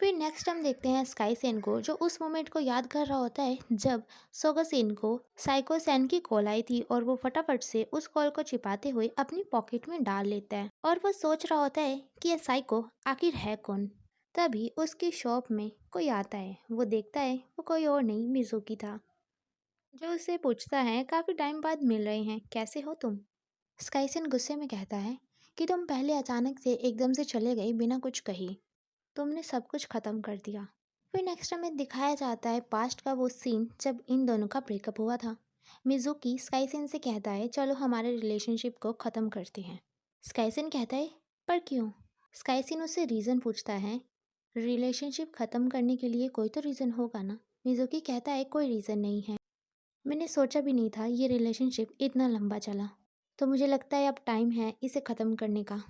फिर नेक्स्ट हम देखते हैं स्काई सेन को, जो उस मोमेंट को याद कर रहा होता है जब सोगा सेन को साइको सेन की कॉल आई थी, और वो फटाफट से उस कॉल को छिपाते हुए अपनी पॉकेट में डाल लेता है, और वो सोच रहा होता है कि ये साइको आखिर है कौन। तभी उसकी शॉप में कोई आता है, वो देखता है वो कोई और नहीं मिजुकी था, जो उससे पूछता है काफी टाइम बाद मिल रहे हैं, कैसे हो तुम। स्काईसेन गुस्से में कहता है कि तुम पहले अचानक से एकदम से चले गए बिना कुछ कही, तुमने सब कुछ खत्म कर दिया। फिर नेक्स्ट हमें दिखाया जाता है पास्ट का वो सीन जब इन दोनों का ब्रेकअप हुआ था। मिजुकी स्काईसेन से कहता है चलो हमारे रिलेशनशिप को ख़त्म करते हैं। स्काईसेन कहता है पर क्यों। स्काईसेन उससे रीज़न पूछता है, रिलेशनशिप ख़त्म करने के लिए कोई तो रीज़न होगा ना। मिजुकी कहता है कोई रीज़न नहीं है, मैंने सोचा भी नहीं था ये रिलेशनशिप इतना लंबा चला, तो मुझे लगता है अब टाइम है इसे ख़त्म करने का।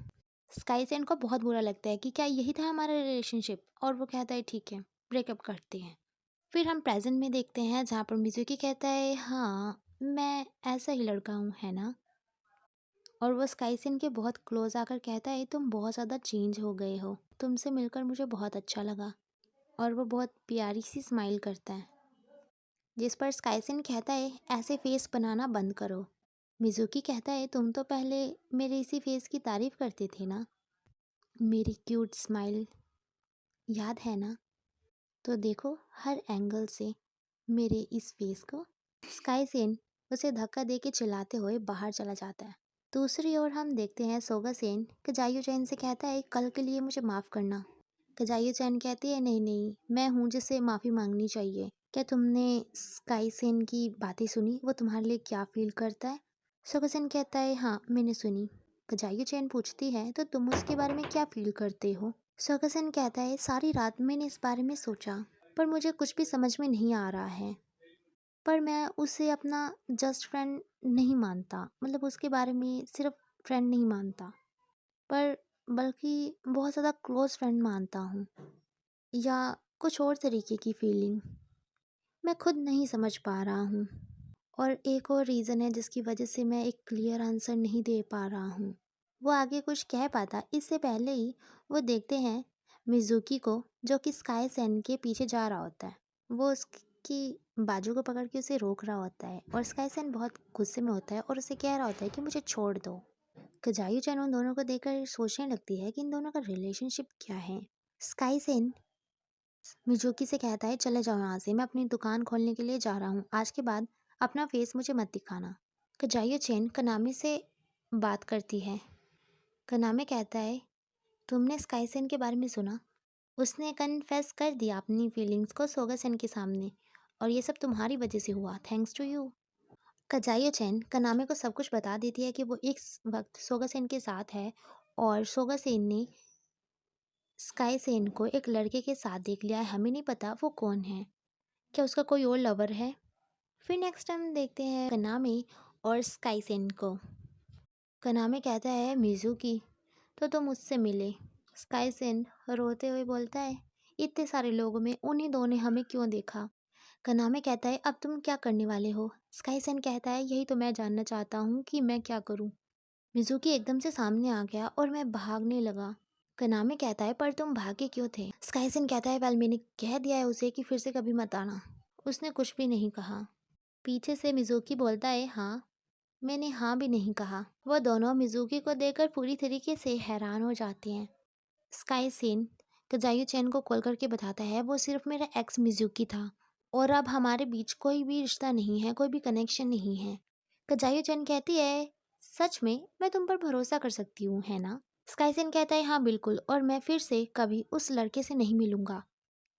स्काईसेन को बहुत बुरा लगता है कि क्या यही था हमारा रिलेशनशिप, और वो कहता है ठीक है ब्रेकअप करते हैं। फिर हम प्रेजेंट में देखते हैं जहाँ पर मिजुकी कहता है हाँ मैं ऐसा ही लड़का हूँ है ना, और वो स्काईसेन के बहुत क्लोज आकर कहता है तुम बहुत ज़्यादा चेंज हो गए हो, तुमसे मिलकर मुझे बहुत अच्छा लगा। और वो बहुत प्यारी सी स्माइल करता है, जिस पर स्काईसेन कहता है ऐसे फेस बनाना बंद करो। मिजुकी कहता है तुम तो पहले मेरे इसी फेस की तारीफ करते थे ना, मेरी क्यूट स्माइल याद है ना, तो देखो हर एंगल से मेरे इस फेस को। स्काई सेन उसे धक्का दे के चिल्लाते हुए बाहर चला जाता है। दूसरी ओर हम देखते हैं सोगा सेन कजायू चैन से कहता है कल के लिए मुझे माफ़ करना। कजायू चैन कहती है नहीं नहीं मैं हूँ जिसे माफ़ी मांगनी चाहिए। क्या तुमने स्काई सेन की बातें सुनी, वो तुम्हारे लिए क्या फील करता है। सोगा सेन कहता है हाँ मैंने सुनी। कजायू चैन पूछती है तो तुम उसके बारे में क्या फील करते हो। सोगा सेन कहता है सारी रात मैंने इस बारे में सोचा, पर मुझे कुछ भी समझ में नहीं आ रहा है। पर मैं उसे अपना जस्ट फ्रेंड नहीं मानता, मतलब उसके बारे में सिर्फ फ्रेंड नहीं मानता, पर बल्कि बहुत ज़्यादा क्लोज फ्रेंड मानता हूँ, या कुछ और तरीके की फीलिंग मैं खुद नहीं समझ पा रहा हूँ। और एक और रीज़न है जिसकी वजह से मैं एक क्लियर आंसर नहीं दे पा रहा हूँ। वो आगे कुछ कह पाता इससे पहले ही वो देखते हैं मिज़ुकी को, जो कि स्काई सेन के पीछे जा रहा होता है। वो उसकी बाजू को पकड़ के उसे रोक रहा होता है, और स्काई सेन बहुत गुस्से में होता है और उसे कह रहा होता है कि मुझे छोड़ दो। कजायू चैन उन दोनों को देखकर सोचने लगती है कि इन दोनों का रिलेशनशिप क्या है। स्काई सेन मिजुकी से कहता है चले जाओ यहाँ से, मैं अपनी दुकान खोलने के लिए जा रहा हूँ, आज के बाद अपना फेस मुझे मत दिखाना। कजाइयो चेन कनामे से बात करती है। कनामे कहता है तुमने स्काई सेन के बारे में सुना, उसने कन्फेस कर दिया अपनी फीलिंग्स को सोगा सेन के सामने, और ये सब तुम्हारी वजह से हुआ, थैंक्स टू यू। कजाइयो चेन कनामे को सब कुछ बता देती है कि वो इस वक्त सोगा सेन के साथ है, और सोगा सेन ने स्काई सेन को एक लड़के के साथ देख लिया है, हमें नहीं पता वो कौन है, क्या उसका कोई और लवर है। फिर नेक्स्ट हम देखते हैं कनामे और स्काई सेन को। कनामे कहता है मिज़ुकी तो तुम मुझसे मिले। स्काई सेन रोते हुए बोलता है इतने सारे लोगों में उन्हीं दो ने हमें क्यों देखा। कनामे कहता है अब तुम क्या करने वाले हो। स्काई सेन कहता है यही तो मैं जानना चाहता हूँ कि मैं क्या करूँ। मिज़ुकी एकदम से सामने आ गया और मैं भागने लगा। कनामे कहता है पर तुम भागे क्यों थे। स्काई सेन कहता है वेल मैंने कह दिया है उसे कि फिर से कभी मत आना। उसने कुछ भी नहीं कहा। पीछे से मिज़ुकी बोलता है हाँ, मैंने हाँ भी नहीं कहा। वह दोनों मिज़ुकी को देखकर पूरी तरीके से हैरान हो जाते हैं। स्काई सेन कजायू चैन को कॉल करके बताता है वो सिर्फ मेरा एक्स मिज़ुकी था, और अब हमारे बीच कोई भी रिश्ता नहीं है, कोई भी कनेक्शन नहीं है। कजायू चैन कहती है सच में मैं तुम पर भरोसा कर सकती हूँ है ना। स्काई सेन कहता है हाँ बिल्कुल, और मैं फिर से कभी उस लड़के से नहीं मिलूंगा।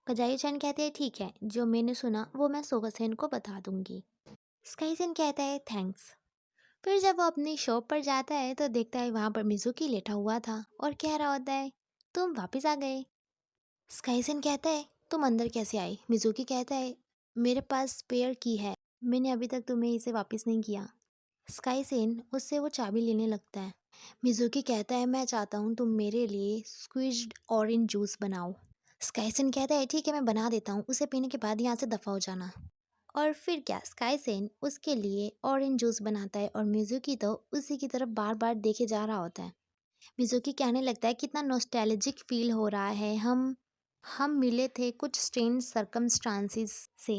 कजायू चैन कहते हैं ठीक है, जो मैंने सुना वो मैं सोगा सेन को बता दूंगी। स्काई सेन कहता है थैंक्स। फिर जब वो अपनी शॉप पर जाता है तो देखता है वहाँ पर मिज़ुकी लेटा हुआ था और कह रहा होता है तुम वापस आ गए। स्काईसेन कहता है तुम अंदर कैसे आई। मिज़ुकी कहता है मेरे पास स्पेयर की है, मैंने अभी तक तुम्हें इसे वापस नहीं किया। स्काईसेन उससे वो चाबी लेने लगता है। मिज़ुकी कहता है मैं चाहता हूँ तुम मेरे लिए स्क्विज्ड ऑरेंज जूस बनाओ। स्काईसेन कहता है ठीक है मैं बना देता हूँ, उसे पीने के बाद यहाँ से दफ़ा हो जाना। और फिर क्या स्काईसेन उसके लिए ऑरेंज जूस बनाता है, और मिज़ुकी तो उसी की तरफ बार बार देखे जा रहा होता है। मिज़ुकी कहने लगता है कितना नॉस्टैल्जिक फील हो रहा है, हम हम मिले थे कुछ स्ट्रेंज सर्कमस्टांसेस से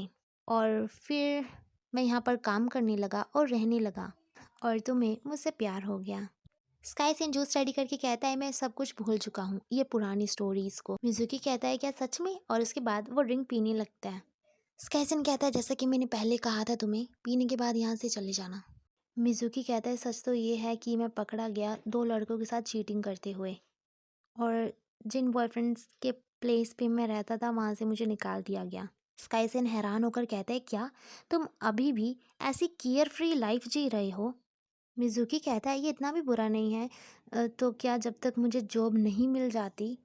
और फिर मैं यहाँ पर काम करने लगा और रहने लगा और तुम्हें मुझसे प्यार हो गया। स्काई सेन जो स्टडी करके कहता है मैं सब कुछ भूल चुका हूँ ये पुरानी स्टोरीज को। मिजुकी कहता है क्या सच में, और उसके बाद वो ड्रिंक पीने लगता है। स्काई सेन कहता है जैसा कि मैंने पहले कहा था तुम्हें, पीने के बाद यहाँ से चले जाना। मिजुकी कहता है सच तो ये है कि मैं पकड़ा गया दो लड़कों के साथ चीटिंग करते हुए, और जिन बॉयफ्रेंड्स के प्लेस पे मैं रहता था वहाँ से मुझे निकाल दिया गया। स्काईसेन हैरान होकर कहता है क्या तुम अभी भी ऐसी केयर फ्री लाइफ जी रहे हो? मिजुकी कहता है ये इतना भी बुरा नहीं है। तो क्या जब तक मुझे जॉब नहीं मिल जाती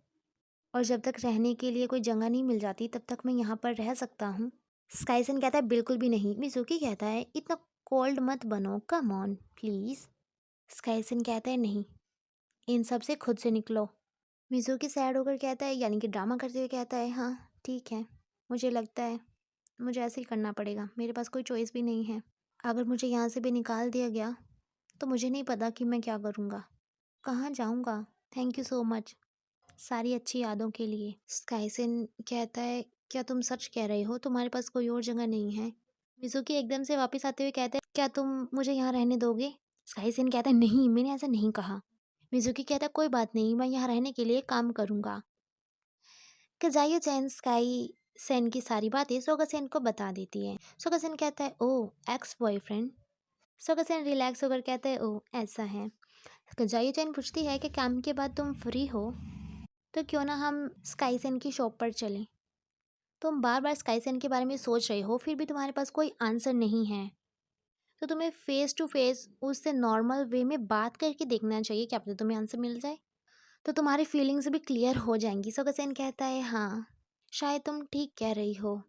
और जब तक रहने के लिए कोई जगह नहीं मिल जाती तब तक मैं यहाँ पर रह सकता हूँ? स्काईसेन कहता है बिल्कुल भी नहीं। मिजुकी कहता है इतना कोल्ड मत बनो, कम ऑन प्लीज। स्काईसेन कहता है नहीं, इन सब से खुद से निकलो। मिज़ुकी सैड होकर कहता है, यानी कि ड्रामा करते हुए कहता है हाँ ठीक है, मुझे लगता है मुझे ऐसे ही करना पड़ेगा, मेरे पास कोई चॉइस भी नहीं है। अगर मुझे यहाँ से भी निकाल दिया गया तो मुझे नहीं पता कि मैं क्या करूँगा, कहाँ जाऊँगा। थैंक यू सो मच सारी अच्छी यादों के लिए। स्काईसिन कहता है क्या तुम सच कह रहे हो, तुम्हारे पास कोई और जगह नहीं है? मिज़ुकी एकदम से वापस आते हुए कहता है क्या तुम मुझे यहाँ रहने दोगे? स्काईसिन कहता है नहीं, मैंने ऐसा नहीं कहा। मिज़ुकी कहता है कोई बात नहीं, मैं यहाँ रहने के लिए काम करूँगा। कजायु चैन स्काई सेन की सारी बातें सोगा-सेन को बता देती है। सोगा-सेन कहता है ओह एक्स बॉयफ्रेंड। सोगा-सेन रिलैक्स होकर कहता है ओह ऐसा है। कजायु चैन पूछती है कि काम के बाद तुम फ्री हो तो क्यों ना हम स्काई सेन की शॉप पर चलें। तुम बार बार स्काई सेन के बारे में सोच रहे हो फिर भी तुम्हारे पास कोई आंसर नहीं है, तो तुम्हें फेस टू फेस उससे नॉर्मल वे में बात करके देखना चाहिए, क्या पता तुम्हें आंसर मिल जाए, तो तुम्हारी फीलिंग्स भी क्लियर हो जाएंगी। सोगा-सेन कहता है हाँ शायद तुम ठीक कह रही हो।